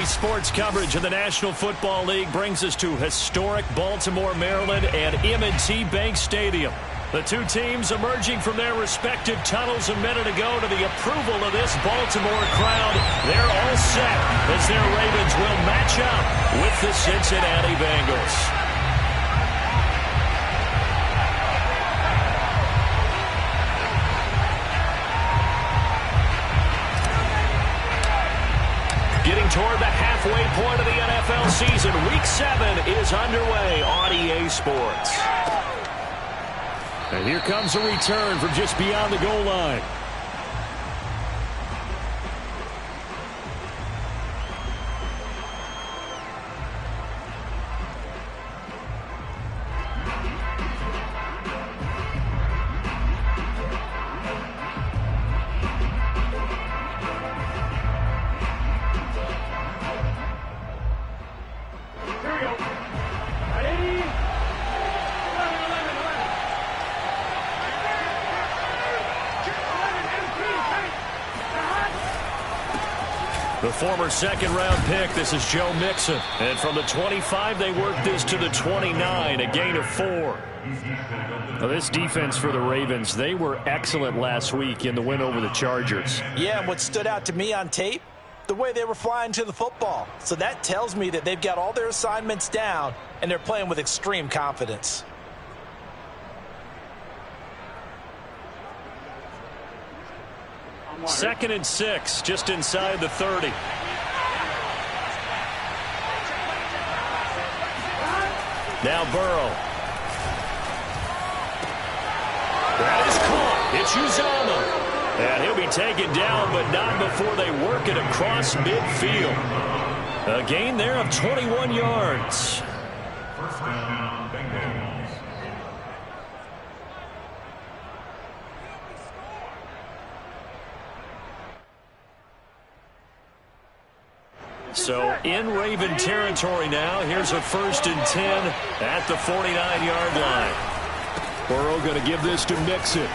Sports coverage of the National Football League brings us to historic Baltimore, Maryland and M&T Bank Stadium. The two teams emerging from their respective tunnels a minute ago to the approval of this Baltimore crowd. They're all set as their Ravens will match up with the Cincinnati Bengals. Getting toward the halfway point of the NFL season, Week 7 is underway on EA Sports. And here comes a return from just beyond the goal line. The former second-round pick, this is Joe Mixon. And from the 25, they worked this to the 29, a gain of 4. Now, this defense for the Ravens, they were excellent last week in the win over the Chargers. Yeah, and what stood out to me on tape, the way they were flying to the football. So that tells me that they've got all their assignments down, and they're playing with extreme confidence. Second and 6, just inside the 30. Now Burrow. That is caught. It's Uzomah. And he'll be taken down, but not before they work it across midfield. A gain there of 21 yards. First down, Bengals. So in Raven territory now. Here's a 1st and 10 at the 49-yard line. Burrow going to give this to Mixon.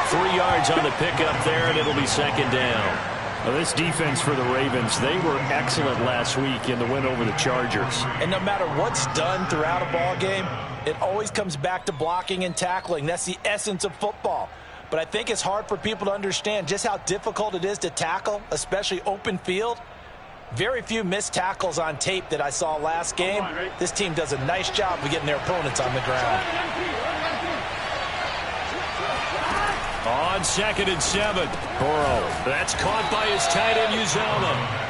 3 yards on the pickup there, and it'll be second down. Well, this defense for the Ravens, they were excellent last week in the win over the Chargers. And no matter what's done throughout a ball game, it always comes back to blocking and tackling. That's the essence of football. But I think it's hard for people to understand just how difficult it is to tackle, especially open field. Very few missed tackles on tape that I saw last game. This team does a nice job of getting their opponents on the ground. On 2nd and 7, Burrow. That's caught by his tight end, Uzomah.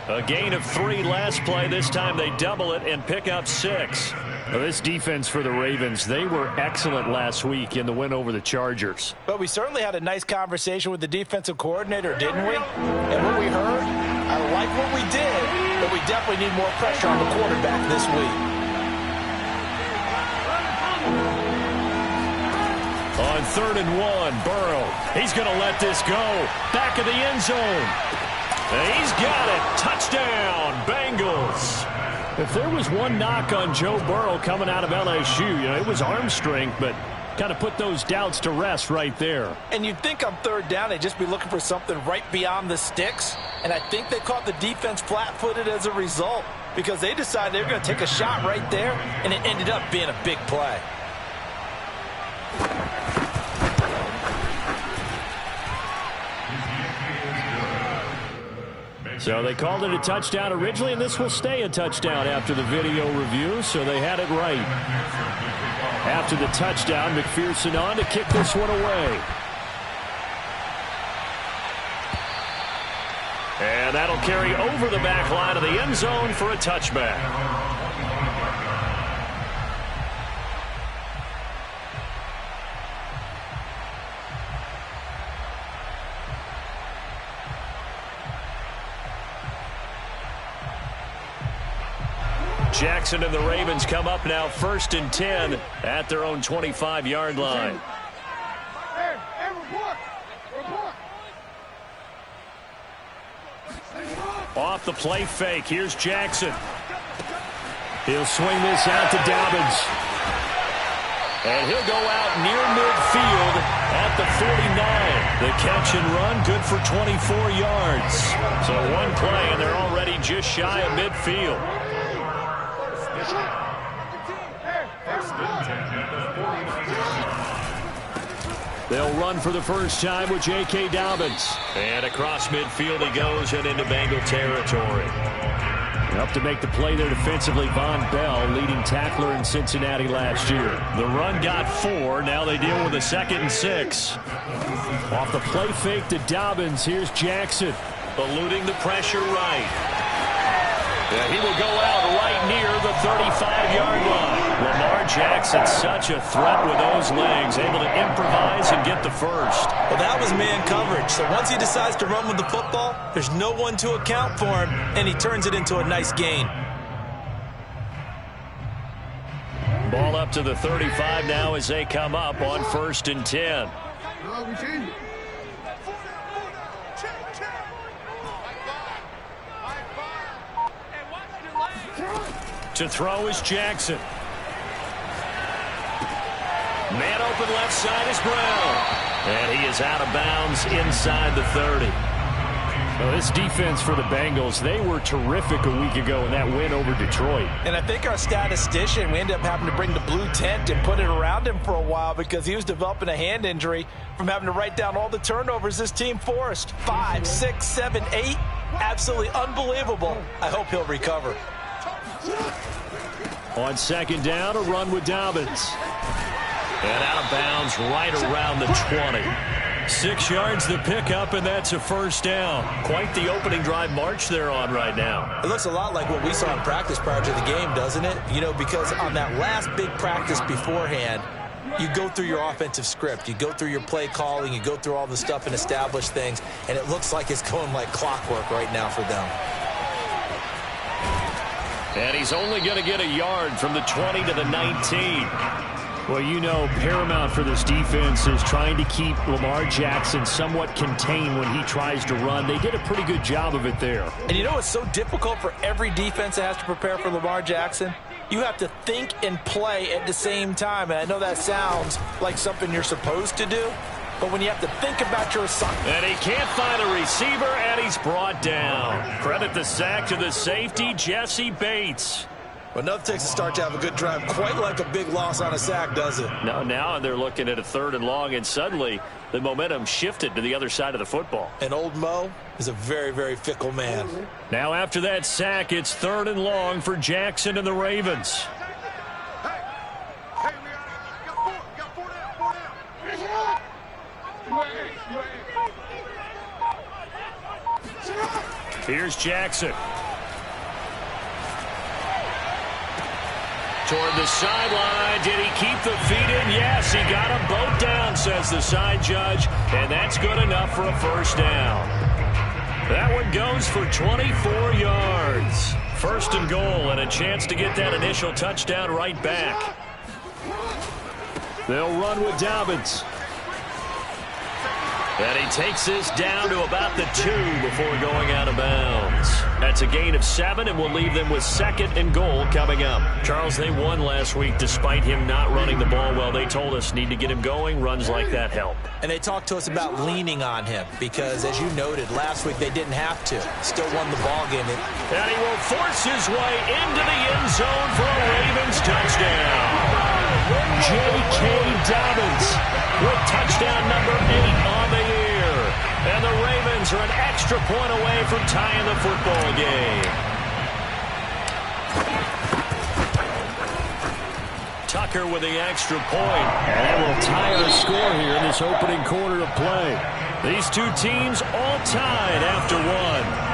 A gain of 3 last play. This time they double it and pick up 6. Well, this defense for the Ravens, they were excellent last week in the win over the Chargers. But we certainly had a nice conversation with the defensive coordinator, didn't we? And what we heard, I like what we did, but we definitely need more pressure on the quarterback this week. On 3rd and 1, Burrow. He's going to let this go. Back of the end zone. And he's got it. Touchdown, Bengals. If there was one knock on Joe Burrow coming out of LSU, it was arm strength, but kind of put those doubts to rest right there. And you'd think on 3rd down they'd just be looking for something right beyond the sticks. And I think they caught the defense flat-footed as a result because they decided they were going to take a shot right there, and it ended up being a big play. So they called it a touchdown originally, and this will stay a touchdown after the video review, so they had it right. After the touchdown, McPherson on to kick this one away. And that'll carry over the back line of the end zone for a touchback. Jackson and the Ravens come up now 1st and 10 at their own 25-yard line. Off the play fake. Here's Jackson. He'll swing this out to Dobbins. And he'll go out near midfield at the 49. The catch and run, good for 24 yards. So one play, and they're already just shy of midfield. They'll run for the first time with J.K. Dobbins. And across midfield he goes and into Bengal territory. Up to make the play there defensively, Von Bell, leading tackler in Cincinnati last year. The run got 4. Now they deal with a 2nd and 6. Off the play fake to Dobbins, here's Jackson. Eluding the pressure right. Yeah, he will go out right near the 35-yard line. Lamar Jackson, such a threat with those legs, able to improvise and get the first. Well, that was man coverage. So once he decides to run with the football, there's no one to account for him, and he turns it into a nice gain. Ball up to the 35 now as they come up on 1st and 10. To throw is Jackson. Man open left side is Brown. And he is out of bounds inside the 30. Well, this defense for the Bengals, they were terrific a week ago in that win over Detroit. And I think our statistician, we ended up having to bring the blue tent and put it around him for a while because he was developing a hand injury from having to write down all the turnovers this team forced. 5, 6, 7, 8. Absolutely unbelievable. I hope he'll recover. On 2nd down, a run with Dobbins. And out of bounds right around the 20. 6 yards the pickup, and that's a 1st down. Quite the opening drive march they're on right now. It looks a lot like what we saw in practice prior to the game, doesn't it? You know, because on that last big practice beforehand, you go through your offensive script. You go through your play calling. You go through all the stuff and establish things, and it looks like it's going like clockwork right now for them. And he's only going to get a yard from the 20 to the 19. Well, you know, paramount for this defense is trying to keep Lamar Jackson somewhat contained when he tries to run. They did a pretty good job of it there. And you know it's so difficult for every defense that has to prepare for Lamar Jackson? You have to think and play at the same time. And I know that sounds like something you're supposed to do, but when you have to think about your assignment. And he can't find a receiver, and he's brought down. Credit the sack to the safety, Jesse Bates. Well, enough takes to start to have a good drive. Quite like a big loss on a sack, does it? No, now they're looking at a 3rd and long, and suddenly the momentum shifted to the other side of the football. And old Mo is a very, very fickle man. Now after that sack, it's 3rd and long for Jackson and the Ravens. Here's Jackson. Toward the sideline. Did he keep the feet in? Yes, he got them both down, says the side judge. And that's good enough for a 1st down. That one goes for 24 yards. 1st and goal, and a chance to get that initial touchdown right back. They'll run with Dobbins. And he takes this down to about the 2 before going out of bounds. That's a gain of 7, and will leave them with 2nd and goal coming up. Charles, they won last week despite him not running the ball well. They told us need to get him going. Runs like that help. And they talked to us about leaning on him because, as you noted, last week they didn't have to. Still won the ball game. And he will force his way into the end zone for a Ravens touchdown. J.K. Dobbins with touchdown number 8 on the year. And the Ravens are an extra point away from tying the football game. Tucker with the extra point. And that will tie our score here in this opening quarter of play. These two teams all tied after one.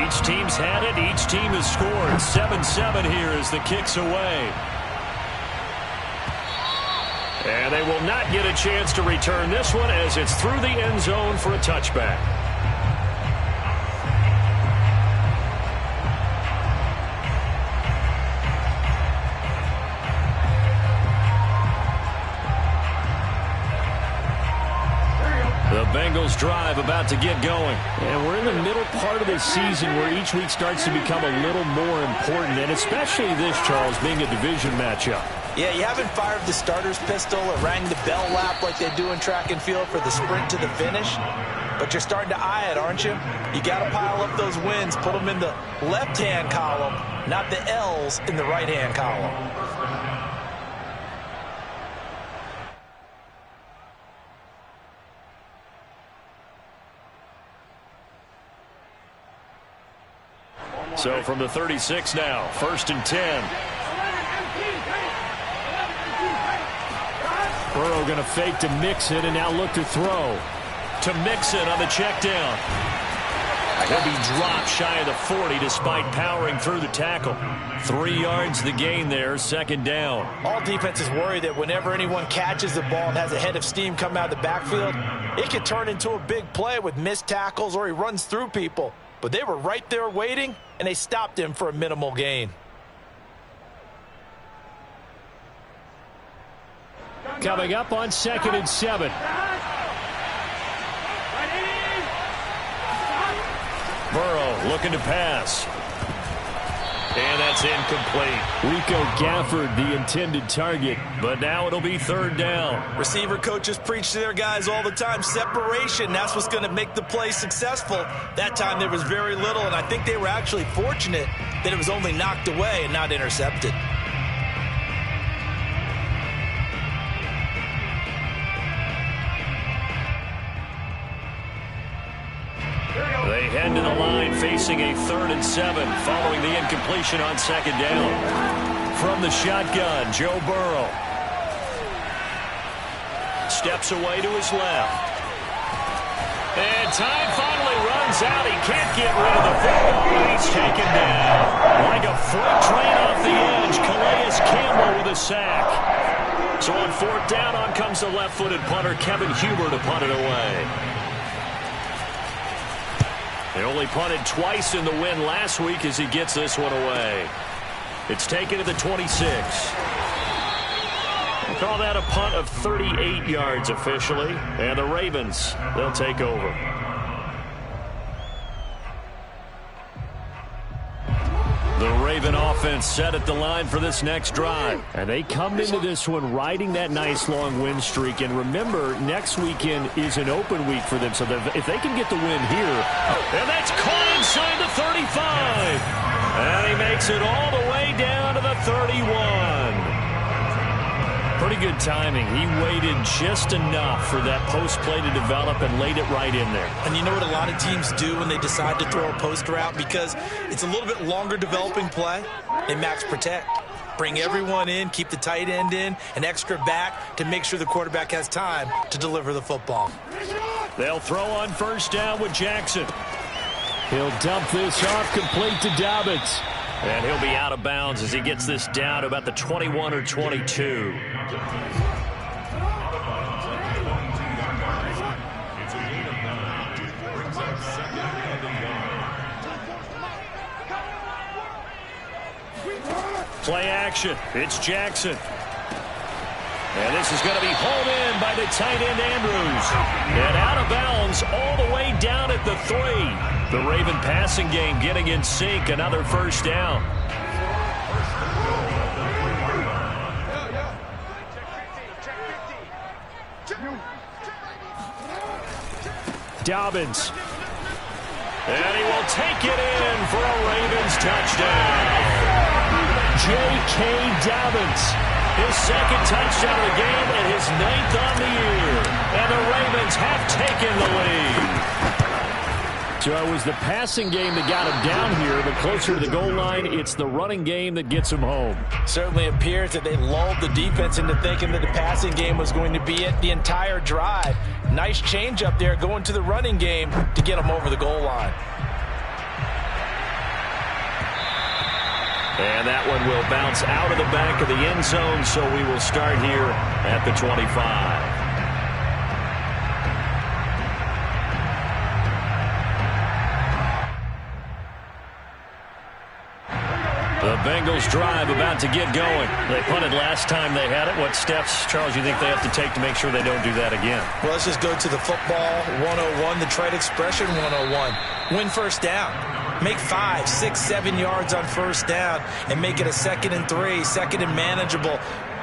Each team's had it. Each team has scored. 7-7 here as the kick's away. And they will not get a chance to return this one as it's through the end zone for a touchback. The Bengals Eagles drive about to get going. And we're in the middle part of this season where each week starts to become a little more important, and especially this, Charles, being a division matchup. Yeah, you haven't fired the starter's pistol or rang the bell lap like they do in track and field for the sprint to the finish, but you're starting to eye it, aren't you? You got to pile up those wins, put them in the left-hand column, not the L's in the right-hand column. So from the 36 now, 1st and 10. Burrow going to fake to Mixon and now look to throw. To Mixon on the check down. He'll be dropped shy of the 40 despite powering through the tackle. 3 yards the gain there, 2nd down. All defenses worry that whenever anyone catches the ball and has a head of steam come out of the backfield, it could turn into a big play with missed tackles or he runs through people. But they were right there waiting, and they stopped him for a minimal gain. Coming up on 2nd and 7. Burrow looking to pass. And that's incomplete. Rico Gafford, the intended target, but now it'll be 3rd down. Receiver coaches preach to their guys all the time. Separation, that's what's going to make the play successful. That time there was very little, and I think they were actually fortunate that it was only knocked away and not intercepted. They head to the line facing a 3rd and 7 following the incompletion on 2nd down. From the shotgun, Joe Burrow. Steps away to his left. And time finally runs out. He can't get rid of the football, and he's taken down. Like a freight train off the edge, Calais Campbell with a sack. So on 4th down, on comes the left-footed punter, Kevin Huber, to punt it away. They only punted twice in the win last week as he gets this one away. It's taken to the 26. We'll call that a punt of 38 yards officially. And the Ravens, they'll take over. The Raven offense set at the line for this next drive. And they come into this one riding that nice long win streak. And remember, next weekend is an open week for them. So if they can get the win here, and that's caught inside the 35. And he makes it all the way down to the 31. Pretty good timing. He waited just enough for that post play to develop and laid it right in there. And you know what a lot of teams do when they decide to throw a post route? Because it's a little bit longer developing play. They max protect. Bring everyone in, keep the tight end in, an extra back to make sure the quarterback has time to deliver the football. They'll throw on 1st down with Jackson. He'll dump this off complete to Dobbins. And he'll be out of bounds as he gets this down to about the 21 or 22. Play action. It's Jackson. And this is going to be hauled in by the tight end Andrews. And out of bounds all the way down at the 3. The Raven passing game getting in sync. Another 1st down. Dobbins. And he will take it in for a Ravens touchdown. J.K. Dobbins. His 2nd touchdown of the game and his 9th on the year. And the Ravens have taken the lead. So it was the passing game that got him down here, but closer to the goal line, it's the running game that gets him home. Certainly appears that they lulled the defense into thinking that the passing game was going to be it the entire drive. Nice change up there going to the running game to get him over the goal line. And that one will bounce out of the back of the end zone, so we will start here at the 25. The Bengals drive about to get going. They punted last time they had it. What steps, Charles, you think they have to take to make sure they don't do that again? Well, let's just go to the football 101, the trade expression 101. Win first down. Make 5, 6, 7 yards on first down and make it a 2nd and 3, 2nd and manageable.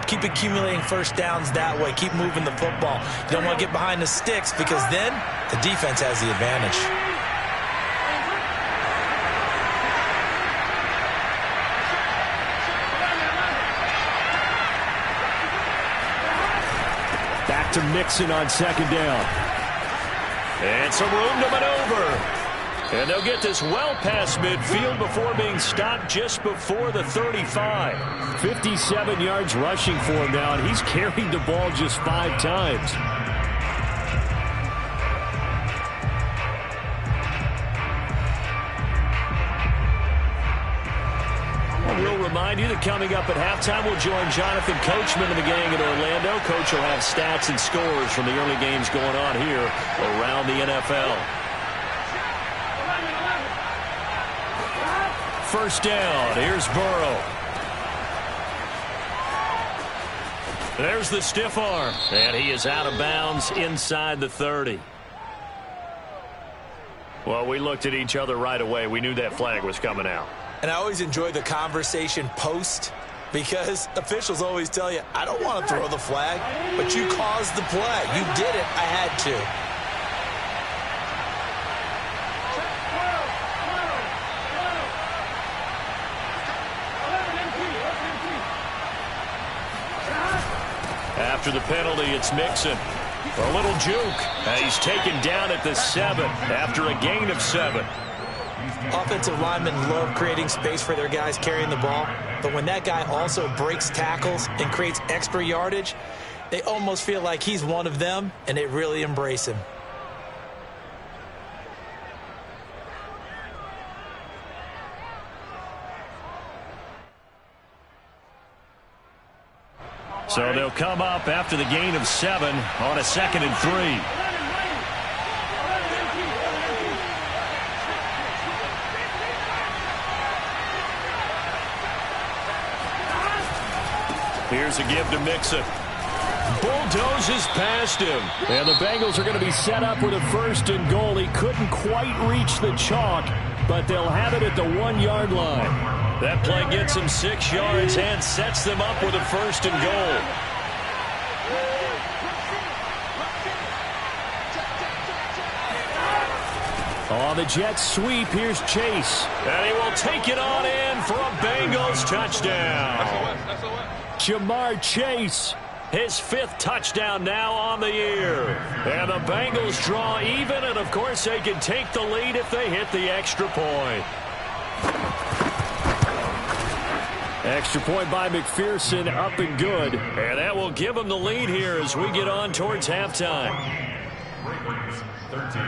Keep accumulating first downs that way. Keep moving the football. You don't want to get behind the sticks because then the defense has the advantage. Back to Mixon on 2nd down. And some room to maneuver. And they'll get this well past midfield before being stopped just before the 35. 57 yards rushing for him now, and he's carried the ball just 5 times. We'll remind you that coming up at halftime, we'll join Jonathan Coachman and the gang in Orlando. Coach will have stats and scores from the early games going on here around the NFL. First down. Here's Burrow. There's the stiff arm. And he is out of bounds inside the 30. Well, we looked at each other right away. We knew that flag was coming out. And I always enjoy the conversation post because officials always tell you, I don't want to throw the flag, but you caused the play. You did it. I had to. After the penalty, it's Mixon. A little juke. He's taken down at the 7 after a gain of 7. Offensive linemen love creating space for their guys carrying the ball, but when that guy also breaks tackles and creates extra yardage, they almost feel like he's one of them, and they really embrace him. So they'll come up after the gain of 7 on a 2nd and 3. Here's a give to Mixon. Bulldozes past him. And the Bengals are going to be set up with a 1st and goal. He couldn't quite reach the chalk, but they'll have it at the 1-yard line. That play gets them 6 yards and sets them up with a 1st and goal. On the Jets sweep, here's Chase. And he will take it on in for a Bengals touchdown. Jamar Chase, his 5th touchdown now on the year. And the Bengals draw even, and of course they can take the lead if they hit the extra point. Extra point by McPherson, up and good. And that will give them the lead here as we get on towards halftime. Ravens 13.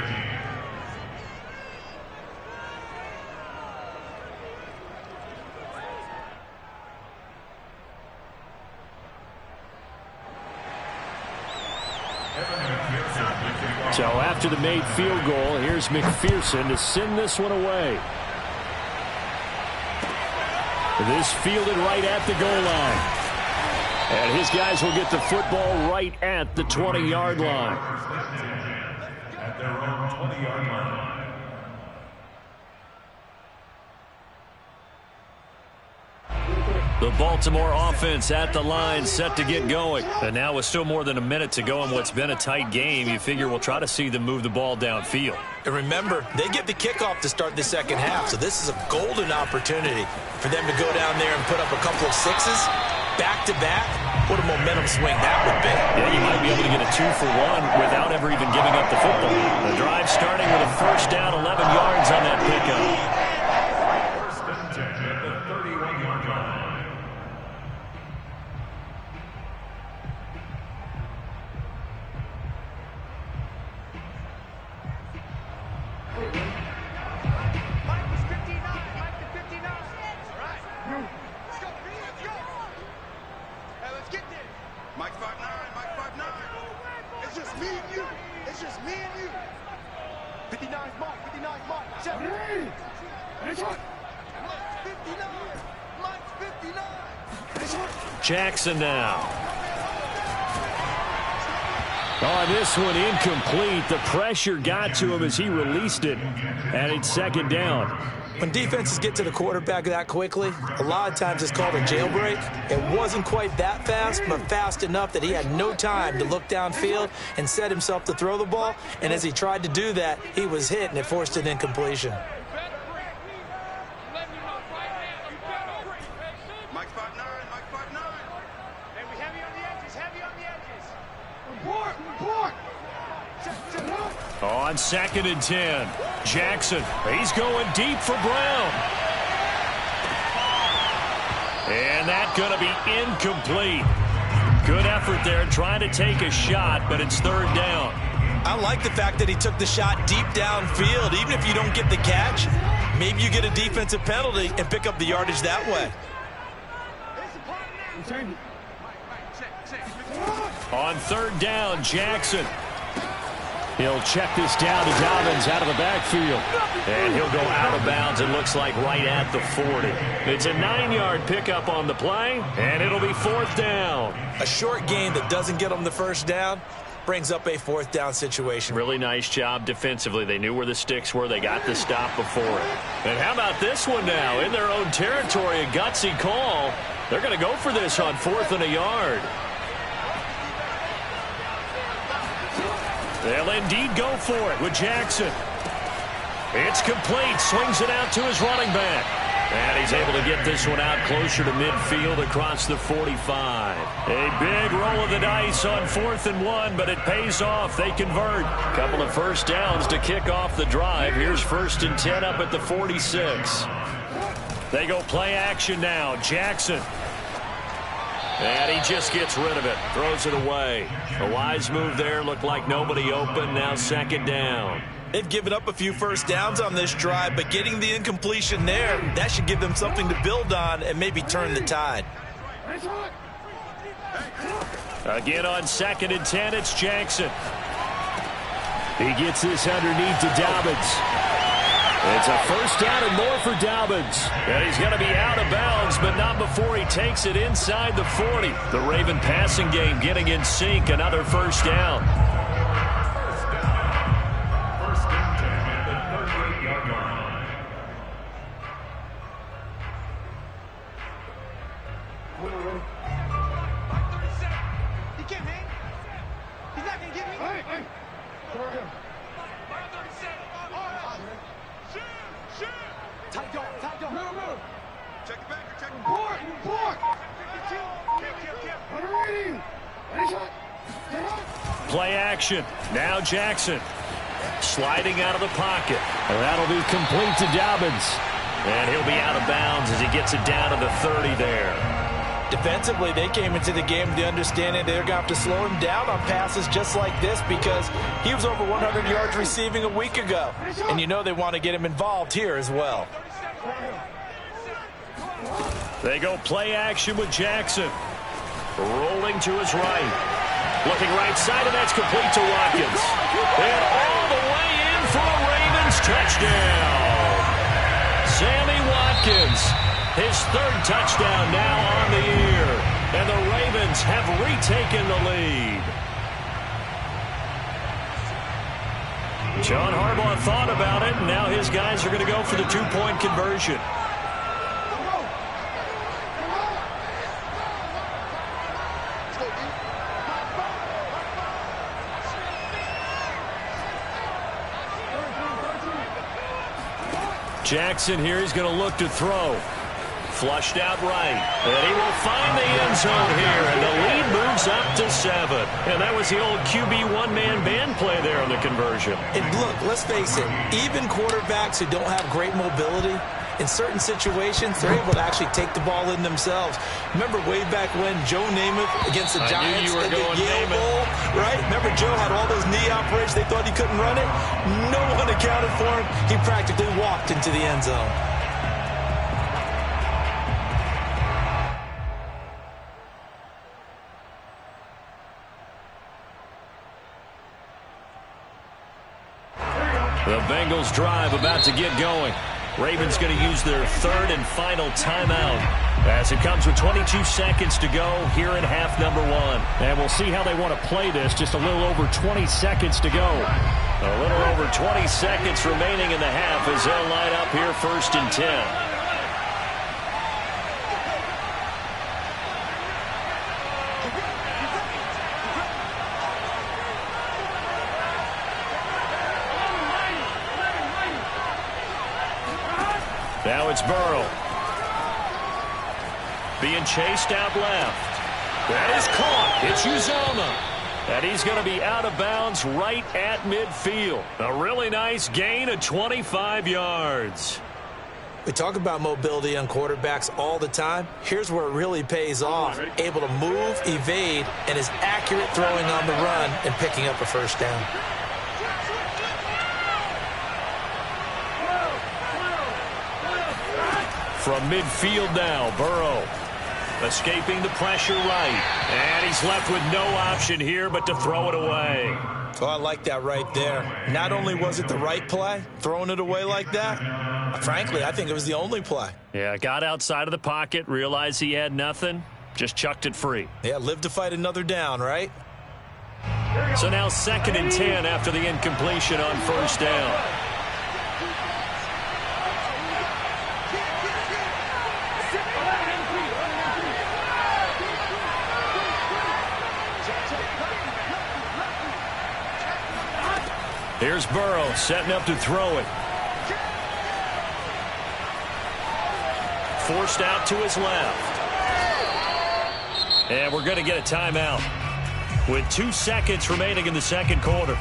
So after the made field goal, here's McPherson to send this one away. This fielded right at the goal line. And his guys will get the football right at the 20-yard line. At their own 20-yard line. The Baltimore offense at the line, set to get going. And now with still more than a minute to go in what's been a tight game, you figure we'll try to see them move the ball downfield. And remember, they get the kickoff to start the second half, so this is a golden opportunity for them to go down there and put up a couple of 6s back-to-back. What a momentum swing that would be. Yeah, you might be able to get a 2-for-1 without ever even giving up the football. The drive starting with a 1st down, 11 yards on that pickup. 1st and 10 at the 31-yard line. Mike 5'9", Mike 5'9". It's just me and you. It's just me and you. 59's Mike, 59's Mike. 7. Jackson now. On this one, incomplete. The pressure got to him as he released it, and it's second down. When defenses get to the quarterback that quickly, a lot of times it's called a jailbreak. It wasn't quite that fast, but fast enough that he had no time to look downfield and set himself to throw the ball. And as he tried to do that, he was hit, and it forced an incompletion. Mike 5'9", Mike 5'9". Hey, we heavy on the edges, heavy on the edges. Report. On 2nd and 10, Jackson. He's going deep for Brown. And that's going to be incomplete. Good effort there trying to take a shot, but it's third down. I like the fact that he took the shot deep downfield. Even if you don't get the catch, maybe you get a defensive penalty and pick up the yardage that way. On third down, Jackson. He'll check this down to Dobbins out of the backfield. And he'll go out of bounds, it looks like, right at the 40. It's a 9-yard pickup on the play, and it'll be fourth down. A short gain that doesn't get them the first down brings up a fourth down situation. Really nice job defensively. They knew where the sticks were. They got the stop before it. And how about this one now? In their own territory, a gutsy call. They're going to go for this on 4th and a yard. They'll indeed go for it with Jackson. It's complete. Swings it out to his running back. And he's able to get this one out closer to midfield across the 45. A big roll of the dice on 4th and 1, but it pays off. They convert. Couple of first downs to kick off the drive. Here's 1st and 10 up at the 46. They go play action now. Jackson. And he just gets rid of it. Throws it away. A wise move there. Looked like nobody open. Now 2nd down. They've given up a few first downs on this drive, but getting the incompletion there, that should give them something to build on and maybe turn the tide. Again on 2nd and 10, it's Jackson. He gets this underneath to Dobbins. It's a first down and more for Dobbins. And he's going to be out of bounds, but not before he takes it inside the 40. The Raven passing game getting in sync. Another first down. First and 10 at the 38-yard line. He can't hang. He's not going to get me. Hey. Tight dog. Move. Check it back. Check it. Report. Play action. Now Jackson. Sliding out of the pocket. And that'll be complete to Dobbins. And he'll be out of bounds as he gets it down to the 30 there. Defensively, they came into the game with the understanding they're going to have to slow him down on passes just like this because he was over 100 yards receiving a week ago. And you know they want to get him involved here as well. They go play action with Jackson. Rolling to his right. Looking right side, and that's complete to Watkins. And all the way in for a Ravens touchdown. Sammy Watkins, his 3rd touchdown now on the year. And the Ravens have retaken the lead. John Harbaugh thought about it, and now his guys are going to go for the 2-point conversion. Jackson here is going to look to throw. Flushed out right. And he will find the end zone here. And the lead moves up to 7. And that was the old QB one-man band play there on the conversion. And look, let's face it, even quarterbacks who don't have great mobility, in certain situations, they're able to actually take the ball in themselves. Remember way back when Joe Namath against the Giants at the Yale Bowl, right? Remember Joe had all those knee operations. They thought he couldn't run it. No one accounted for him. He practically walked into the end zone. The Bengals drive about to get going. Ravens going to use their third and final timeout as it comes with 22 seconds to go here in half number one. And we'll see how they want to play this. Just a little over 20 seconds to go. A little over 20 seconds remaining in the half as they'll line up here first and 10. Now it's Burrow. Being chased out left. That is caught. It's Uzomah. And he's going to be out of bounds right at midfield. A really nice gain of 25 yards. We talk about mobility on quarterbacks all the time. Here's where it really pays off. Able to move, evade, and is accurate throwing on the run and picking up a first down. From midfield now, Burrow escaping the pressure right. And he's left with no option here but to throw it away. Oh, I like that right there. Not only was it the right play, throwing it away like that, frankly, I think it was the only play. Yeah, got outside of the pocket, realized he had nothing, just chucked it free. Yeah, live to fight another down, right? So now 2nd and 10 after the incompletion on first down. Here's Burrow setting up to throw it. Forced out to his left. And we're going to get a timeout with 2 seconds remaining in the second quarter.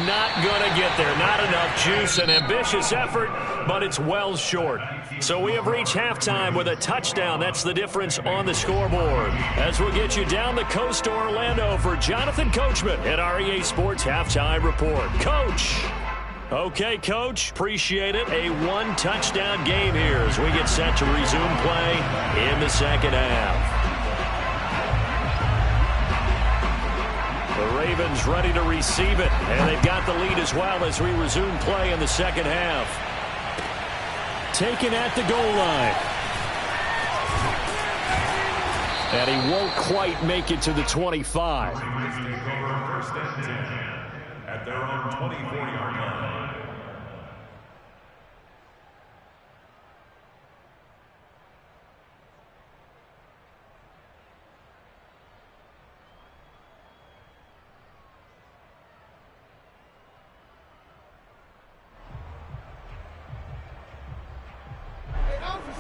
Not going to get there. Not enough juice. An ambitious effort, but it's well short. So we have reached halftime with a touchdown. That's the difference on the scoreboard. As we'll get you down the coast to Orlando for Jonathan Coachman at our EA Sports Halftime Report. Coach. Okay, Coach. Appreciate it. A one-touchdown game here as we get set to resume play in the second half. The Ravens ready to receive it, and they've got the lead as well as we resume play in the second half. Taken at the goal line. And he won't quite make it to the 25. First and 10 at their own 24-yard line.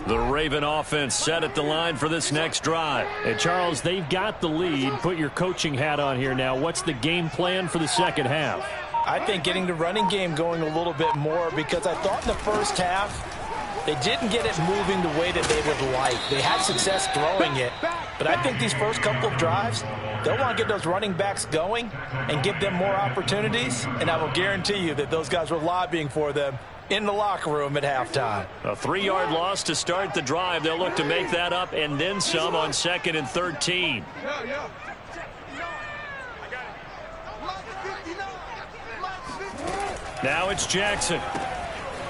The Raven offense set at the line for this next drive. And Charles, they've got the lead. Put your coaching hat on here now. What's the game plan for the second half? I think getting the running game going a little bit more, because I thought in the first half they didn't get it moving the way that they would like. They had success throwing it, but I think these first couple of drives, they'll want to get those running backs going and give them more opportunities, and I will guarantee you that those guys were lobbying for them in the locker room at halftime. A 3-yard loss to start the drive. They'll look to make that up and then some on 2nd and 13. Now it's Jackson.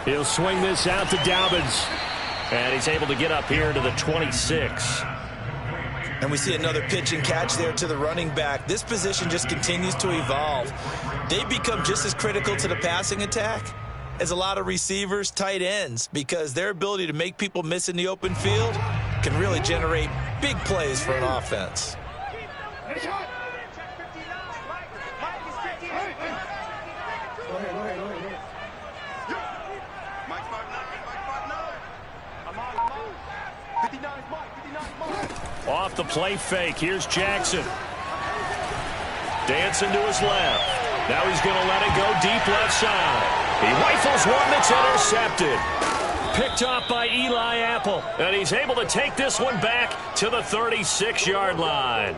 He'll swing this out to Dobbins. And he's able to get up here to the 26. And we see another pitch and catch there to the running back. This position just continues to evolve. They become just as critical to the passing attack as a lot of receivers, tight ends, because their ability to make people miss in the open field can really generate big plays for an offense. Off the play fake, here's Jackson. Dancing to his left. Now he's going to let it go deep left side. He rifles one that's intercepted. Picked off by Eli Apple. And he's able to take this one back to the 36-yard line.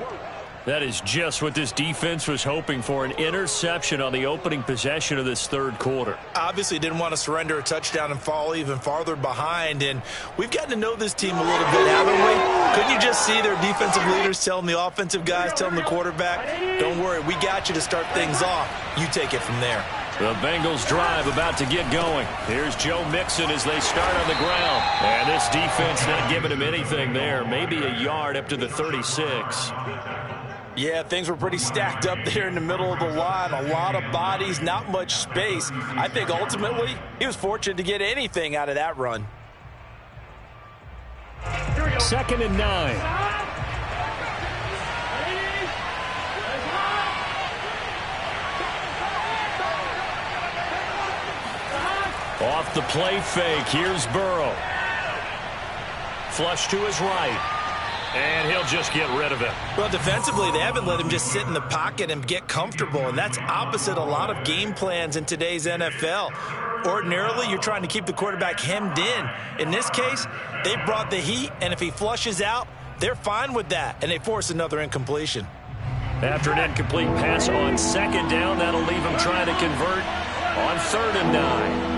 That is just what this defense was hoping for, an interception on the opening possession of this third quarter. Obviously didn't want to surrender a touchdown and fall even farther behind, and we've gotten to know this team a little bit, haven't we? Couldn't you just see their defensive leaders telling the offensive guys, telling the quarterback, don't worry, we got you to start things off. You take it from there. The Bengals drive about to get going. Here's Joe Mixon as they start on the ground. And this defense not giving him anything there. Maybe a yard up to the 36. Yeah, things were pretty stacked up there in the middle of the line. A lot of bodies, not much space. I think ultimately he was fortunate to get anything out of that run. 2nd and 9. Off the play fake, here's Burrow. Flush to his right. And he'll just get rid of it. Well, defensively, they haven't let him just sit in the pocket and get comfortable, and that's opposite a lot of game plans in today's NFL. Ordinarily, you're trying to keep the quarterback hemmed in. In this case, they brought the heat, and if he flushes out, they're fine with that, and they force another incompletion. After an incomplete pass on 2nd down, that'll leave him trying to convert on 3rd and 9.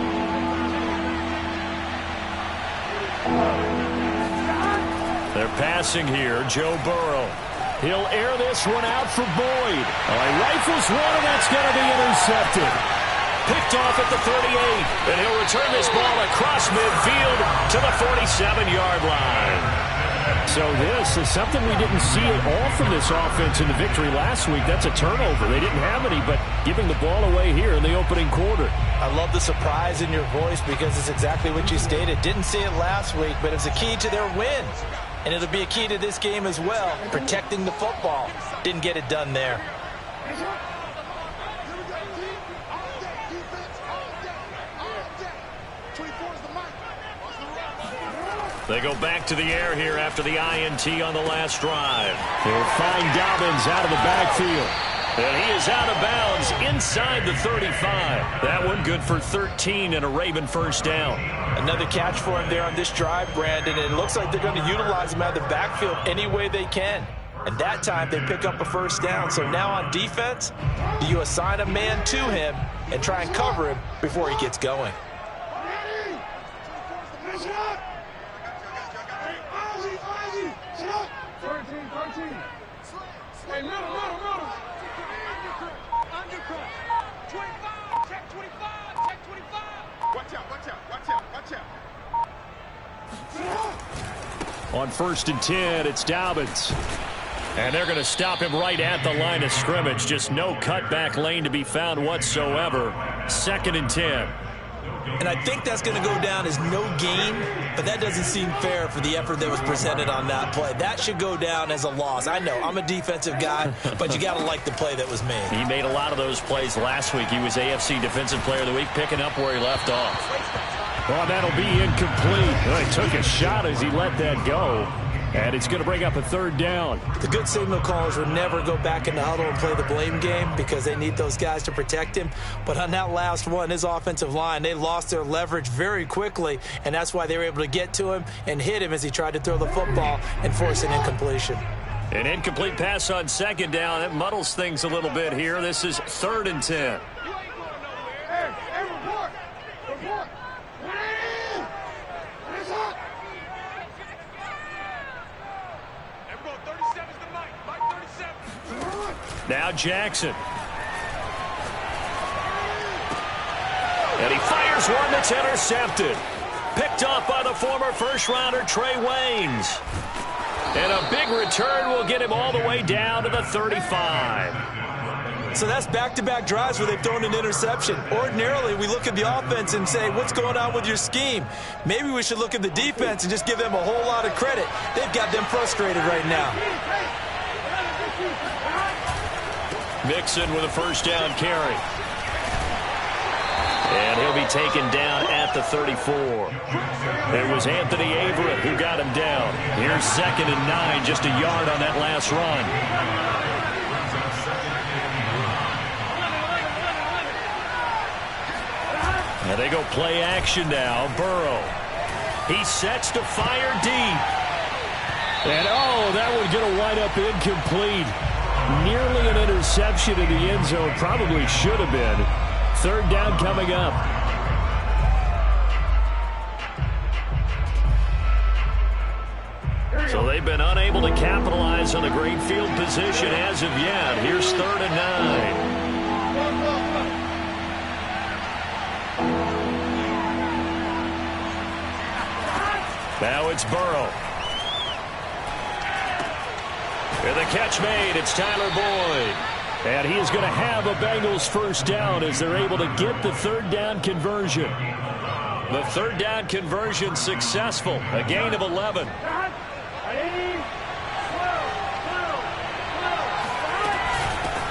They're passing here. Joe Burrow. He'll air this one out for Boyd. He rifles one, and that's going to be intercepted. Picked off at the 38. And he'll return this ball across midfield to the 47-yard line. So this is something we didn't see at all from this offense in the victory last week. That's a turnover. They didn't have any, but giving the ball away here in the opening quarter. I love the surprise in your voice because it's exactly what you stated. Didn't see it last week, but it's a key to their win. And it'll be a key to this game as well, protecting the football. Didn't get it done there. They go back to the air here after the INT on the last drive. They'll find Dobbins out of the backfield. And he is out of bounds inside the 35. That one good for 13 and a Raven first down. Another catch for him there on this drive, Brandon. And it looks like they're going to utilize him out of the backfield any way they can. And that time they pick up a first down. So now on defense, do you assign a man to him and try and cover him before he gets going? On 1st and 10, it's Dobbins. And they're going to stop him right at the line of scrimmage. Just no cutback lane to be found whatsoever. 2nd and 10. And I think that's going to go down as no gain, but that doesn't seem fair for the effort that was presented on that play. That should go down as a loss. I know, I'm a defensive guy, but you got to like the play that was made. He made a lot of those plays last week. He was AFC Defensive Player of the Week, picking up where he left off. Well, that'll be incomplete. Well, he took a shot as he let that go. And it's going to bring up a 3rd down. The good signal callers will never go back in the huddle and play the blame game because they need those guys to protect him. But on that last one, his offensive line, they lost their leverage very quickly, and that's why they were able to get to him and hit him as he tried to throw the football and force an incompletion. An incomplete pass on 2nd down. It muddles things a little bit here. This is 3rd and 10. Now Jackson. And he fires one that's intercepted. Picked off by the former first-rounder Trey Waynes. And a big return will get him all the way down to the 35. So that's back-to-back drives where they've thrown an interception. Ordinarily, we look at the offense and say, what's going on with your scheme? Maybe we should look at the defense and just give them a whole lot of credit. They've got them frustrated right now. Mixon with a first down carry. And he'll be taken down at the 34. It was Anthony Averett who got him down. Here's 2nd and 9, just a yard on that last run. And they go play action now. Burrow. He sets to fire deep. And, oh, that one's going to wind up incomplete. Nearly an interception in the end zone. Probably should have been. Third down coming up. So they've been unable to capitalize on the great field position as of yet. Here's 3rd and 9. Now it's Burrow. And the catch made. It's Tyler Boyd. And he is going to have a Bengals first down as they're able to get the 3rd down conversion. The 3rd down conversion successful. A gain of 11.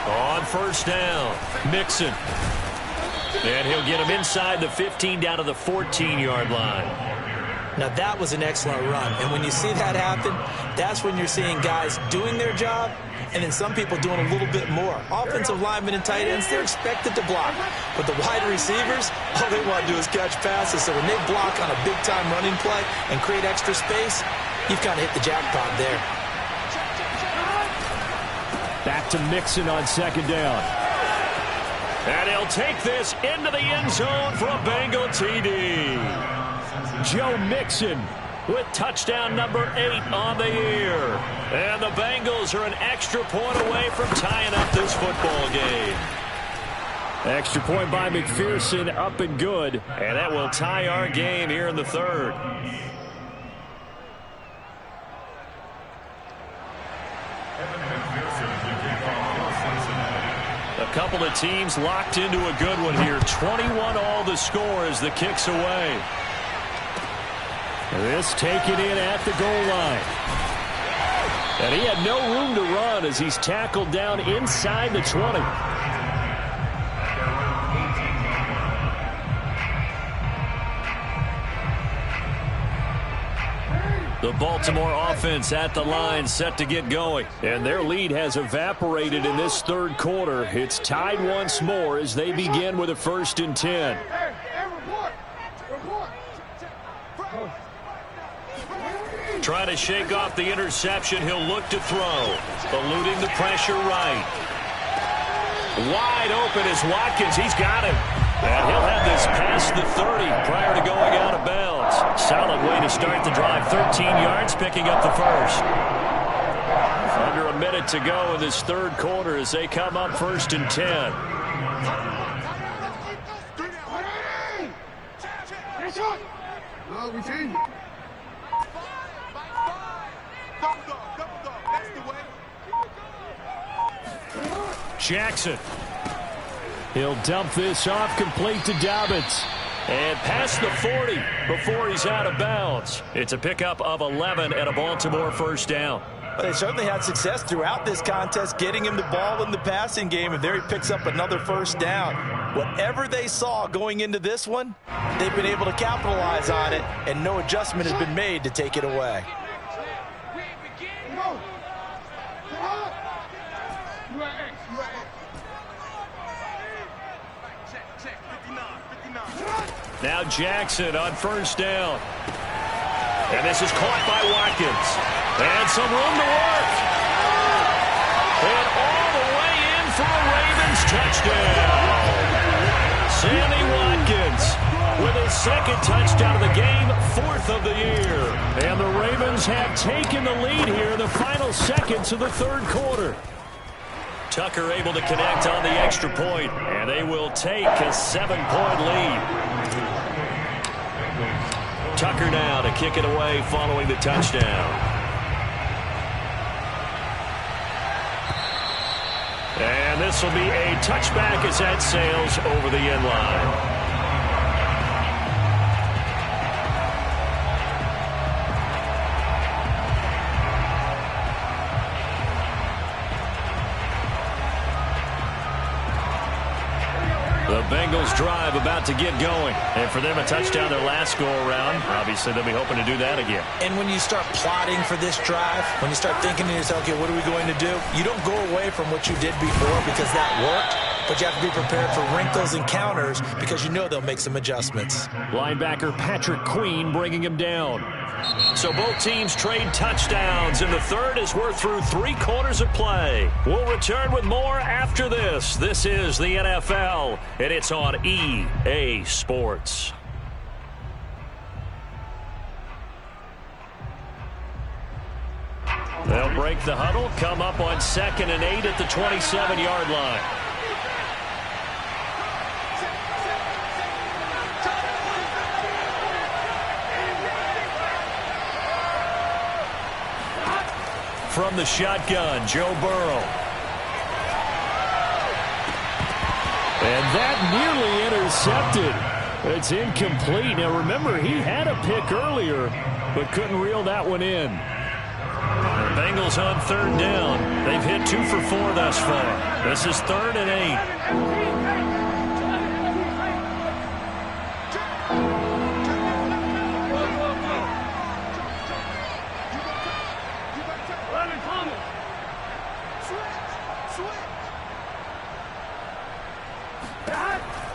On 1st down, Mixon. And he'll get him inside the 15 down to the 14-yard line. Now, that was an excellent run. And when you see that happen, that's when you're seeing guys doing their job and then some people doing a little bit more. Offensive linemen and tight ends, they're expected to block. But the wide receivers, all they want to do is catch passes. So when they block on a big-time running play and create extra space, you've kind of hit the jackpot there. Back to Mixon on 2nd down. And he'll take this into the end zone for a Bengal TD. Joe Mixon with touchdown number 8 on the year. And the Bengals are an extra point away from tying up this football game. Extra point by McPherson, up and good. And that will tie our game here in the 3rd. A couple of teams locked into a good one here. 21 all the score as the kick's away. This taken in at the goal line. And he had no room to run as he's tackled down inside the 20. The Baltimore offense at the line set to get going. And their lead has evaporated in this 3rd quarter. It's tied once more as they begin with a 1st and 10. Trying to shake off the interception. He'll look to throw. Eluding the pressure right. Wide open is Watkins. He's got him. And he'll have this past the 30 prior to going out of bounds. Solid way to start the drive. 13 yards, picking up the first. Under a minute to go in this 3rd quarter as they come up 1st and 10. Jackson. He'll dump this off, complete to Dobbins. And past the 40 before he's out of bounds. It's a pickup of 11 and a Baltimore first down. But they certainly had success throughout this contest, getting him the ball in the passing game, and there he picks up another first down. Whatever they saw going into this one, they've been able to capitalize on it, and no adjustment has been made to take it away. Now Jackson on first down. And this is caught by Watkins. And some room to work. And all the way in for a Ravens touchdown. Sammy Watkins with his 2nd touchdown of the game, 4th of the year. And the Ravens have taken the lead here in the final seconds of the 3rd quarter. Tucker able to connect on the extra point, and they will take a 7-point lead. Tucker now to kick it away following the touchdown. And this will be a touchback as that sails over the end line. The Bengals drive about to get going. And for them, a touchdown their last go-around. Obviously, they'll be hoping to do that again. And when you start plotting for this drive, when you start thinking to yourself, okay, what are we going to do? You don't go away from what you did before because that worked. but you have to be prepared for wrinkles and counters because you know they'll make some adjustments. Linebacker Patrick Queen bringing him down. So both teams trade touchdowns in the third as we're through 3 quarters of play. We'll return with more after this. This is the NFL, and it's on EA Sports. They'll break the huddle, come up on 2nd and 8 at the 27-yard line. From the shotgun, Joe Burrow. And that nearly intercepted. It's incomplete. Now remember, he had a pick earlier, but couldn't reel that one in. The Bengals on 3rd down. They've hit 2 for 4 thus far. This is 3rd and 8.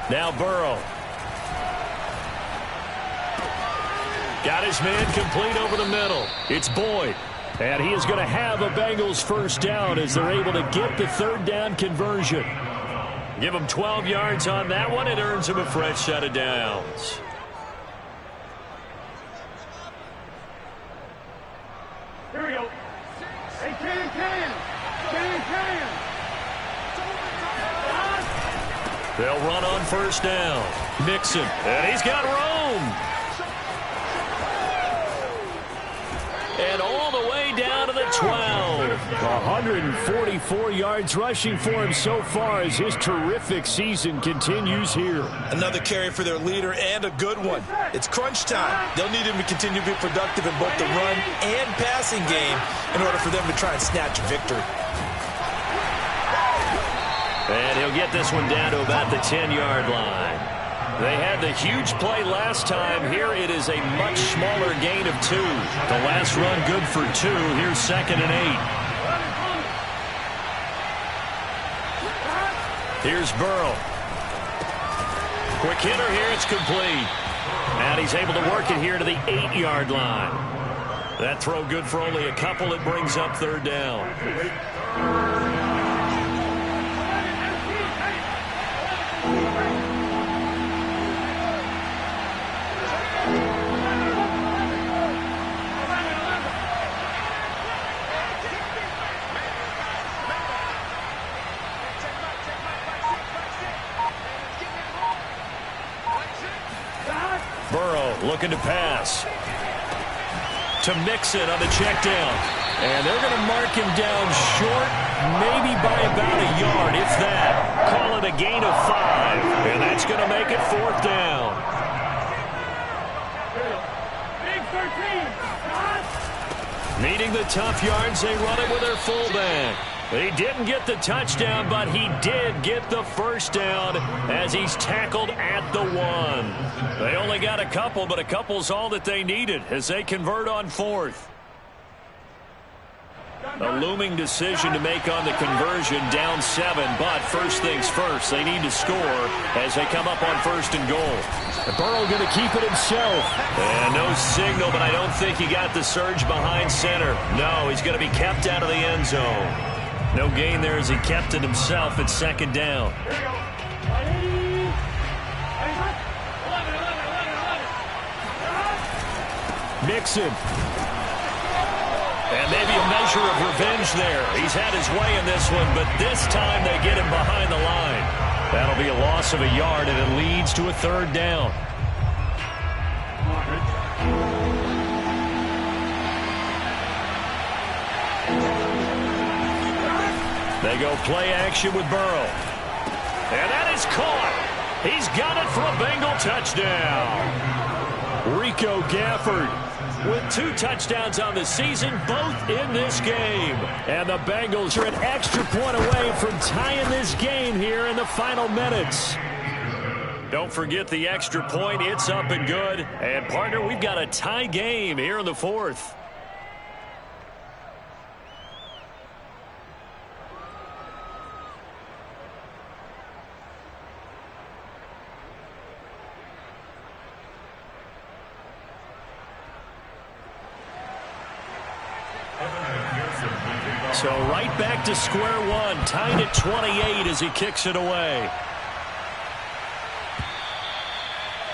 Now Burrow. Got his man complete over the middle. It's Boyd. And he is going to have a Bengals first down as they're able to get the 3rd down conversion. Give him 12 yards on that one. It earns him a fresh set of downs. Here we go. Hey, Can. They'll run on 1st down. Mixon. And he's got Rome. And all the way down to the 12. 144 yards rushing for him so far as his terrific season continues here. Another carry for their leader and a good one. It's crunch time. They'll need him to continue to be productive in both the run and passing game in order for them to try and snatch a victory. And he'll get this one down to about the 10-yard line. They had the huge play last time. Here it is a much smaller gain of 2. The last run good for 2. Here's 2nd and 8. Here's Burrow. Quick hitter here. It's complete. And he's able to work it here to the 8-yard line. That throw good for only a couple. It brings up 3rd down. Burrow looking to pass. To Mixon on the check down. And they're going to mark him down short, maybe by about a yard, if that. Call it a gain of 5. And that's going to make it 4th down. Needing the tough yards, they run it with their fullback. He didn't get the touchdown, but he did get the first down as he's tackled at the 1. They only got a couple, but a couple's all that they needed as they convert on 4th. A looming decision to make on the conversion, down 7, but first things first, they need to score as they come up on 1st and goal. Burrow going to keep it himself. And no signal, but I don't think he got the surge behind center. No, he's going to be kept out of the end zone. No gain there as he kept it himself at 2nd down. Mixon. And maybe a measure of revenge there. He's had his way in this one, but this time they get him behind the line. That'll be a loss of a yard, and it leads to a 3rd down. They go play action with Burrow. And that is caught. He's got it for a Bengal touchdown. Rico Gafford with 2 touchdowns on the season, both in this game. And the Bengals are an extra point away from tying this game here in the final minutes. Don't forget the extra point. It's up and good. And, partner, we've got a tie game here in the 4th. So right back to square one, tied at 28 as he kicks it away.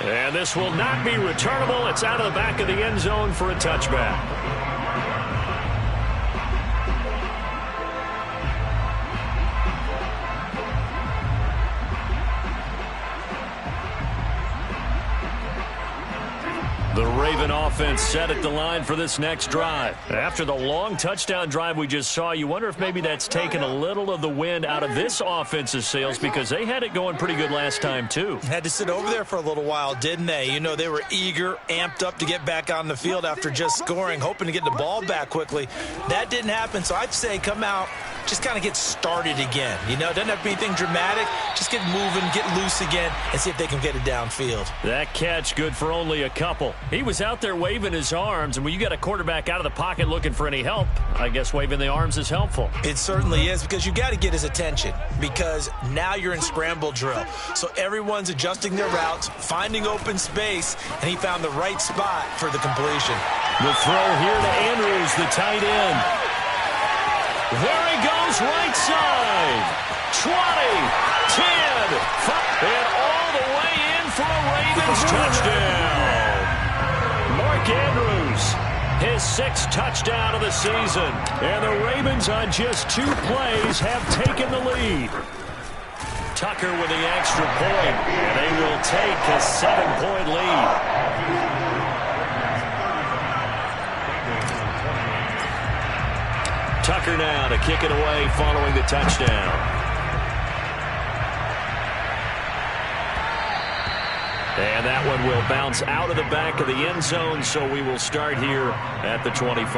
And this will not be returnable. It's out of the back of the end zone for a touchback. The Raven offense set at the line for this next drive. After the long touchdown drive we just saw, you wonder if maybe that's taken a little of the wind out of this offense's sails, because they had it going pretty good last time too. Had to sit over there for a little while, didn't they? You know, they were eager, amped up to get back on the field after just scoring, hoping to get the ball back quickly. That didn't happen, so I'd say come out, just kind of get started again. You know, it doesn't have to be anything dramatic. Just get moving, get loose again, and see if they can get it downfield. That catch good for only a couple. He was out there waving his arms, and when you got a quarterback out of the pocket looking for any help, I guess waving the arms is helpful. It certainly is, because you got to get his attention, because now you're in scramble drill. So everyone's adjusting their routes, finding open space, and he found the right spot for the completion. The throw here to Andrews, the tight end. There he goes, right side. 20, 10, 5, and all the way in for a Ravens touchdown. Mark Andrews, his 6th touchdown of the season. And the Ravens on just 2 plays have taken the lead. Tucker with the extra point, and they will take a 7-point lead. Tucker now to kick it away following the touchdown. And that one will bounce out of the back of the end zone, so we will start here at the 25.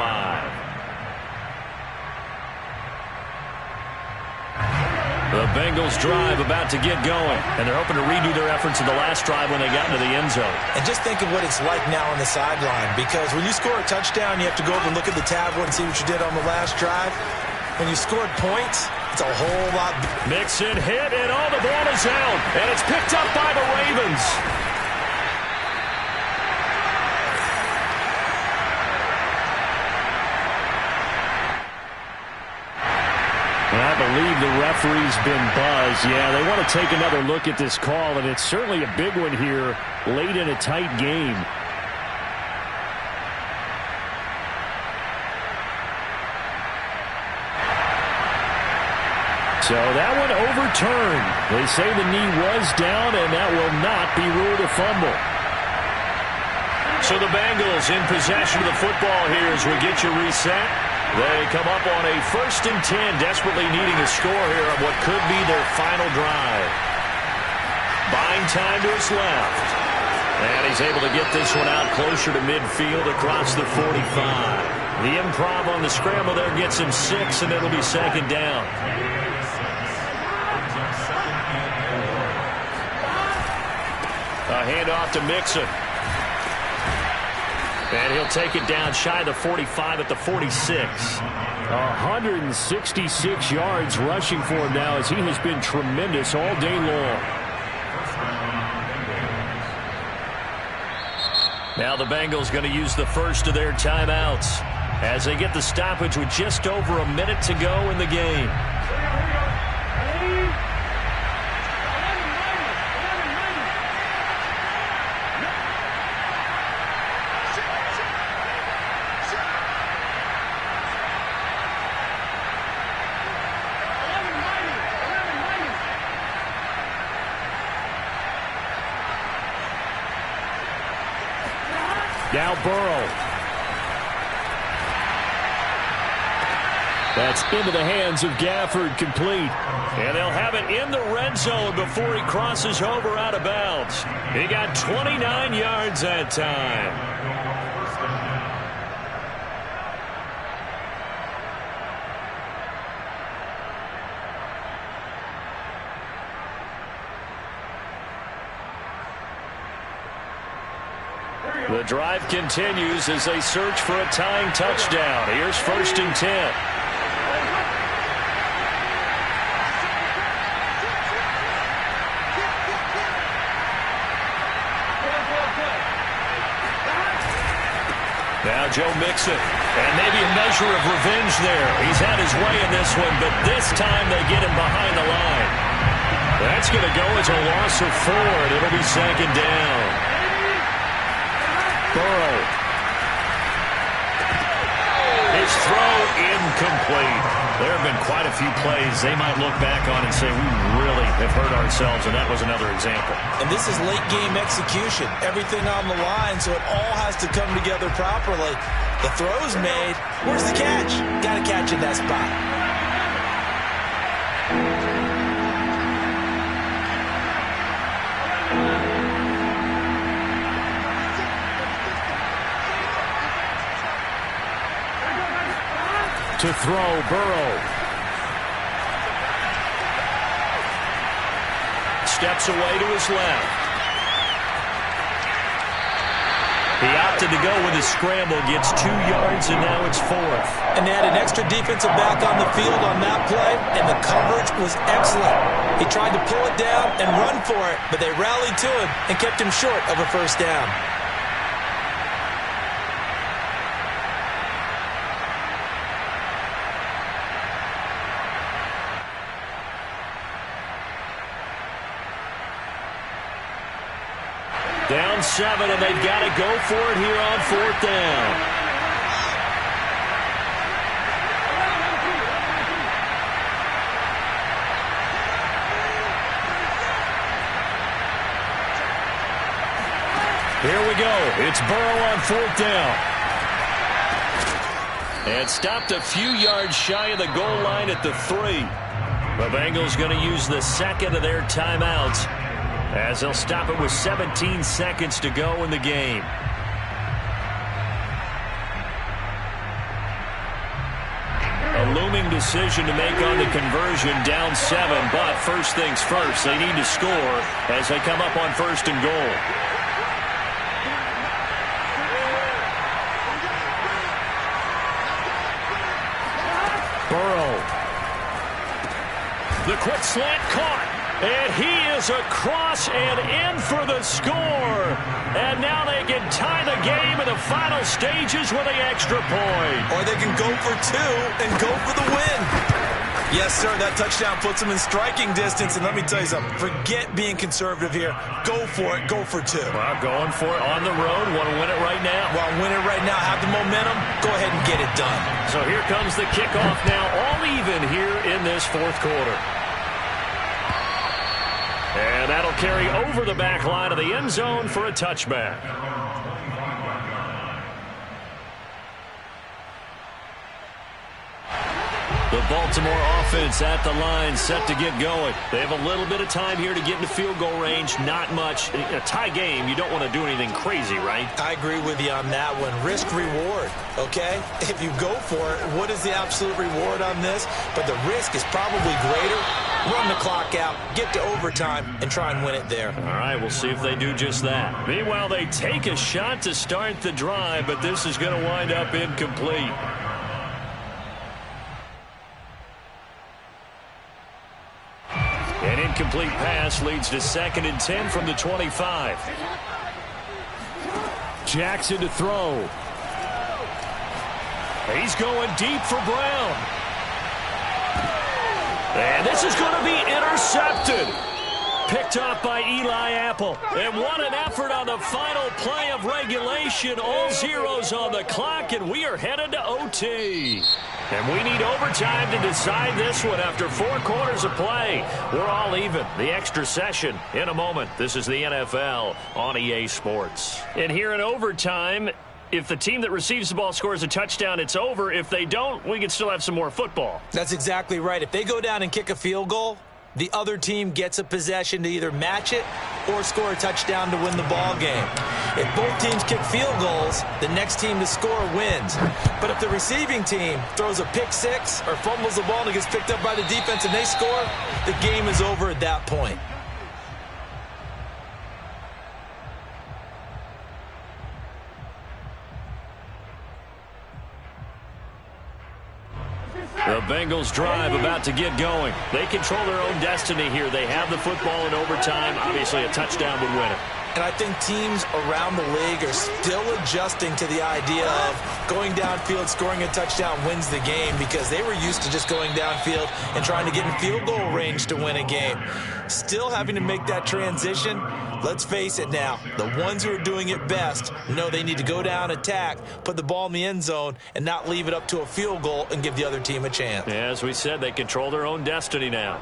The Bengals drive about to get going, and they're hoping to redo their efforts in the last drive when they got into the end zone. And just think of what it's like now on the sideline, because when you score a touchdown, you have to go over and look at the tablet and see what you did on the last drive. When you scored points, it's a whole lot. Mixon hit, and all the ball is out, and it's picked up by the Ravens. I believe the referee's been buzzed. Yeah, they want to take another look at this call, and it's certainly a big one here late in a tight game. So that one overturned. They say the knee was down, and that will not be ruled a fumble. So the Bengals in possession of the football here as we get you reset. They come up on a 1st and 10, desperately needing a score here on what could be their final drive. Buying time to his left. And he's able to get this one out closer to midfield across the 45. The improv on the scramble there gets him 6, and it'll be 2nd down. A handoff to Mixon. And he'll take it down shy of the 45 at the 46. 166 yards rushing for him now, as he has been tremendous all day long. Now the Bengals going to use the first of their timeouts as they get the stoppage with just over a minute to go in the game. Now Burrow. That's into the hands of Gafford, complete. And they'll have it in the red zone before he crosses over out of bounds. He got 29 yards that time. The drive continues as they search for a tying touchdown. Here's 1st and 10. Now Joe Mixon, and maybe a measure of revenge there. He's had his way in this one, but this time they get him behind the line. That's going to go as a loss of 4, and it'll be 2nd down. Burrow. His throw incomplete. There have been quite a few plays they might look back on and say, we really have hurt ourselves, and that was another example. And this is late-game execution. Everything on the line, so it all has to come together properly. The throw's made. Where's the catch? Got to catch in that spot. To throw, Burrow. Steps away to his left. He opted to go with his scramble, gets 2 yards, and now it's 4th. And they had an extra defensive back on the field on that play, and the coverage was excellent. He tried to pull it down and run for it, but they rallied to him and kept him short of a first down. Down 7, and they've got to go for it here on 4th down. Here we go. It's Burrow on 4th down. And stopped a few yards shy of the goal line at the 3. The Bengals going to use the second of their timeouts, as they'll stop it with 17 seconds to go in the game. A looming decision to make on the conversion, down 7, but first things first, they need to score as they come up on 1st and goal. Burrow. The quick slant caught. And he is across and in for the score. And now they can tie the game in the final stages with an extra point. Or they can go for 2 and go for the win. Yes, sir, that touchdown puts them in striking distance. And let me tell you something, forget being conservative here. Go for it, go for 2. Well, going for it on the road. Want to win it right now? Want to win it right now, have the momentum, go ahead and get it done. So here comes the kickoff now, all even here in this 4th quarter. And that'll carry over the back line of the end zone for a touchback. The Baltimore offense at the line, set to get going. They have a little bit of time here to get into field goal range. Not much. In a tie game, you don't want to do anything crazy, right? I agree with you on that one. Risk-reward, okay? If you go for it, what is the absolute reward on this? But the risk is probably greater. Run the clock out, get to overtime, and try and win it there. All right, we'll see if they do just that. Meanwhile, they take a shot to start the drive, but this is going to wind up incomplete. An incomplete pass leads to 2nd and 10 from the 25. Jackson to throw. He's going deep for Brown. And this is going to be intercepted. Picked off by Eli Apple. And what an effort on the final play of regulation. All zeros on the clock, and we are headed to OT. And we need overtime to decide this one after 4 quarters of play. We're all even. The extra session in a moment. This is the NFL on EA Sports. And here in overtime, if the team that receives the ball scores a touchdown, it's over. If they don't, we can still have some more football. That's exactly right. If they go down and kick a field goal, the other team gets a possession to either match it or score a touchdown to win the ball game. If both teams kick field goals, the next team to score wins. But if the receiving team throws a pick 6 or fumbles the ball and it gets picked up by the defense and they score, the game is over at that point. The Bengals drive about to get going. They control their own destiny here. They have the football in overtime. Obviously, a touchdown would win it. And I think teams around the league are still adjusting to the idea of going downfield, scoring a touchdown wins the game, because they were used to just going downfield and trying to get in field goal range to win a game. Still having to make that transition. Let's face it now, the ones who are doing it best know they need to go down, attack, put the ball in the end zone, and not leave it up to a field goal and give the other team a chance. Yeah, as we said, they control their own destiny now.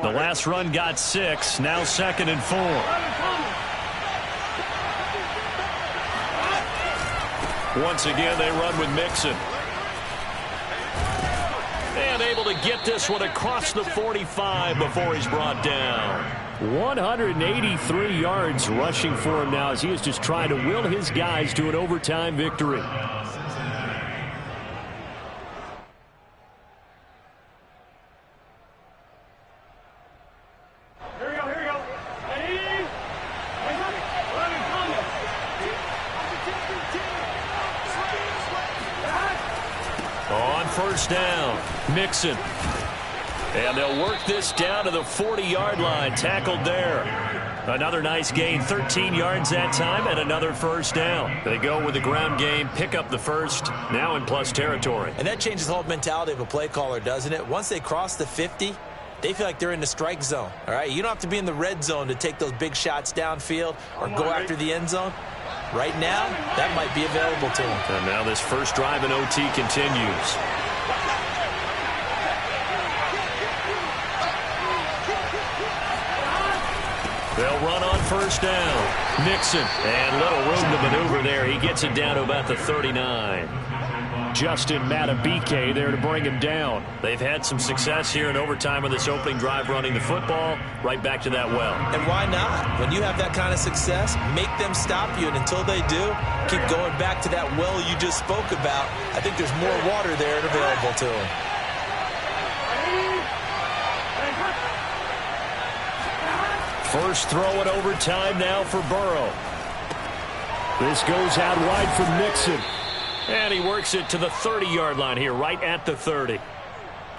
The last run got 6, now 2nd and 4. Once again, they run with Mixon. And able to get this one across the 45 before he's brought down. 183 yards rushing for him now as he is just trying to will his guys to an overtime victory. First down, Mixon. And they'll work this down to the 40-yard line. Tackled there. Another nice gain, 13 yards that time, and another first down. They go with the ground game, pick up the first, now in plus territory. And that changes the whole mentality of a play caller, doesn't it? Once they cross the 50, they feel like they're in the strike zone. All right, you don't have to be in the red zone to take those big shots downfield or go after the end zone. Right now, that might be available to them. And now this first drive in OT continues. They'll run on first down. Mixon, and little room to maneuver there. He gets it down to about the 39. Justin Matabike there to bring him down. They've had some success here in overtime on this opening drive running the football. Right back to that well. And why not? When you have that kind of success, make them stop you. And until they do, keep going back to that well you just spoke about. I think there's more water there and available to them. First throw in overtime now for Burrow. This goes out wide for Mixon. And he works it to the 30-yard line here, right at the 30.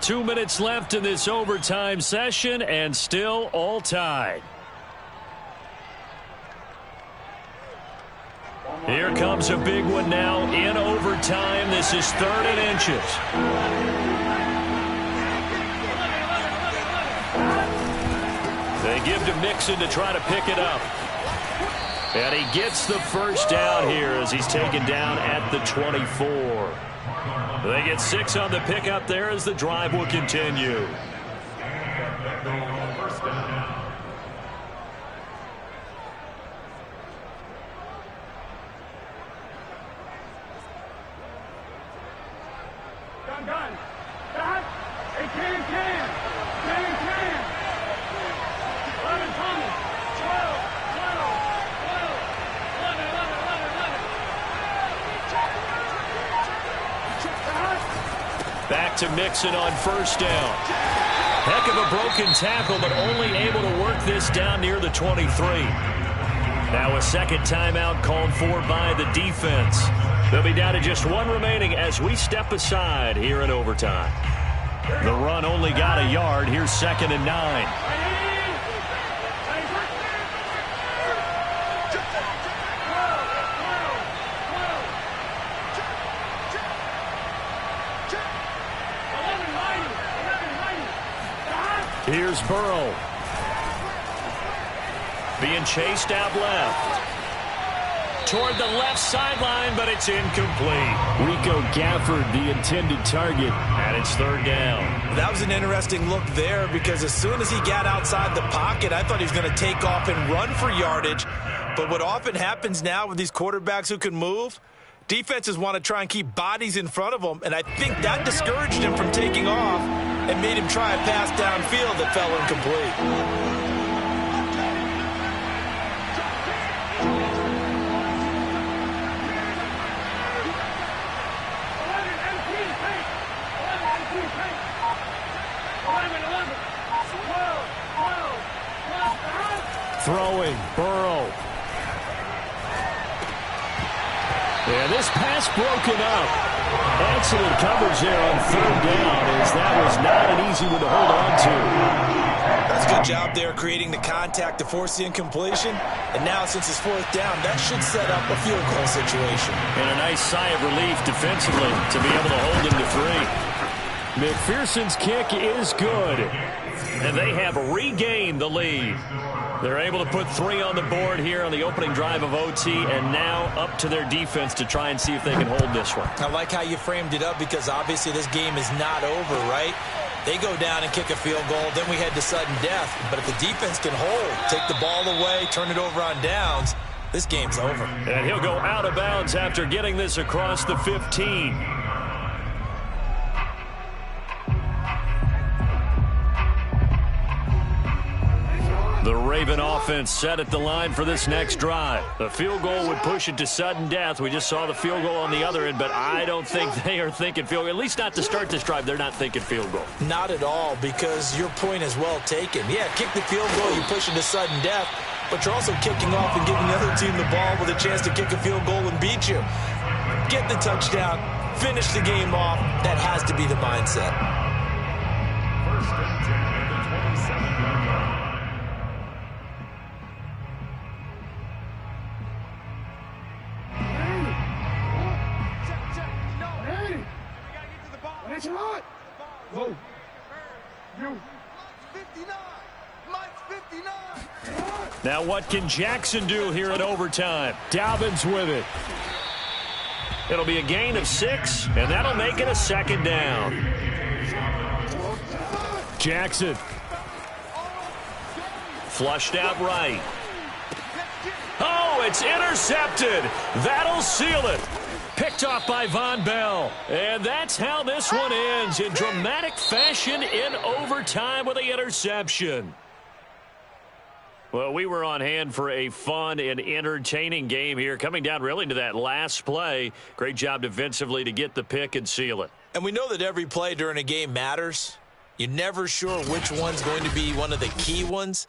2 minutes left in this overtime session, and still all tied. Here comes a big one now in overtime. This is 3rd and inches. They give to Mixon to try to pick it up. And he gets the first down here as he's taken down at the 24. They get 6 on the pickup there as the drive will continue. First down. Gun. Back. A can. 11 Thomas. 12. Back to Mixon on first down. Heck of a broken tackle, but only able to work this down near the 23. Now a second timeout called for by the defense. They'll be down to just 1 remaining as we step aside here in overtime. The run only got a yard. Here's 2nd and 9. Here's Burrow. Being chased out left. Toward the left sideline, but it's incomplete. Rico Gafford, the intended target. And it's 3rd down. That was an interesting look there because as soon as he got outside the pocket, I thought he was going to take off and run for yardage. But what often happens now with these quarterbacks who can move, defenses want to try and keep bodies in front of them, and I think that discouraged him from taking off and made him try a pass downfield that fell incomplete. Throwing, Burrow. And this pass broken up. Excellent coverage there on third down, as that was not an easy one to hold on to. That's a good job there creating the contact to force the incompletion. And now, since it's fourth down, that should set up a field goal situation. And a nice sigh of relief defensively to be able to hold him to 3. McPherson's kick is good. And they have regained the lead. They're able to put 3 on the board here on the opening drive of OT, and now up to their defense to try and see if they can hold this one. I like how you framed it up, because obviously this game is not over, right? They go down and kick a field goal, then we head to sudden death. But if the defense can hold, take the ball away, turn it over on downs, this game's over. And he'll go out of bounds after getting this across the 15. The Raven offense set at the line for this next drive. The field goal would push it to sudden death. We just saw the field goal on the other end, but I don't think they are thinking field goal. At least not to start this drive. They're not thinking field goal. Not at all, because your point is well taken. Yeah, kick the field goal, you push it to sudden death, but you're also kicking off and giving the other team the ball with a chance to kick a field goal and beat you. Get the touchdown, finish the game off. That has to be the mindset. First and 10 at the 27-yard line. Whoa. You. 59. Mike's 59. Now what can Jackson do here in overtime? Dobbins with it. It'll be a gain of 6, and that'll make it a second down. Jackson. Flushed out right. Oh, it's intercepted. That'll seal it. Picked off by Von Bell. And that's how this one ends, in dramatic fashion in overtime with the interception. Well, we were on hand for a fun and entertaining game here, coming down really to that last play. Great job defensively to get the pick and seal it. And we know that every play during a game matters. You're never sure which one's going to be one of the key ones.